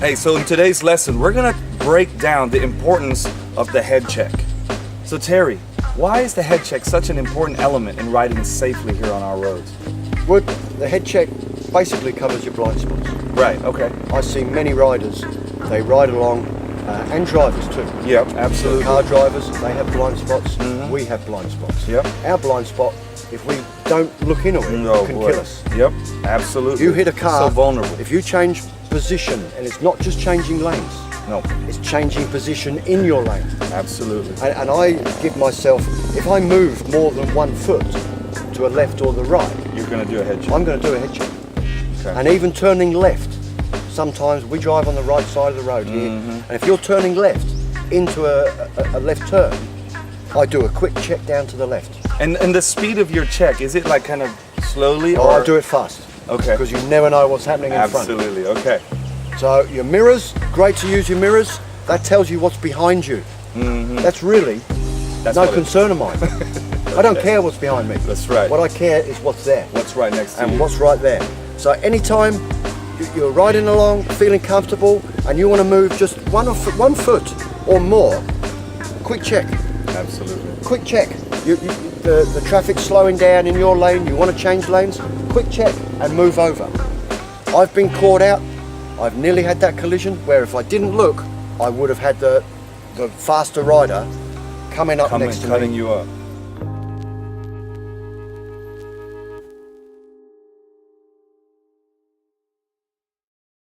Hey, so in today's lesson, we're gonna break down the importance of the head check. So Terry, why is the head check such an important element in riding safely here on our roads? Well, the head check basically covers your blind spots. Right, okay. I see many riders, they ride along, and drivers too. Yep, absolutely. Car drivers, they have blind spots. Mhm. We have blind spots. Yep. Our blind spot, if we don't look into it, Oh, can boy. kill us. Yep, absolutely. You hit a car, So vulnerable. if you change position, and it's not just changing lanes, No, it's changing position in your lane. absolutely. And I give myself, if I move more than 1 foot to a left or the right, You're gonna do a head check. I'm going to do a head check. Okay. And even turning left, sometimes we drive on the right side of the road here, and if you're turning left into a left turn, I do a quick check down to the left. And the speed of your check, is it like kind of slowly Or I do it fast. Okay. Because you never know what's happening in front. Absolutely, okay. So your mirrors, great to use your mirrors. That tells you what's behind you. That's really That's no what it- concern of mine. I don't care what's behind me. That's right. What I care is what's there. What's right next to And you? what's right there. So anytime you're riding along, feeling comfortable, and you want to move just 1 foot or more, quick check. Absolutely. Quick check. The traffic's slowing down in your lane, you want to change lanes, quick check and move over. I've been caught out. I've nearly had that collision where if I didn't look, I would have had the faster rider coming up next to me. Cutting you up.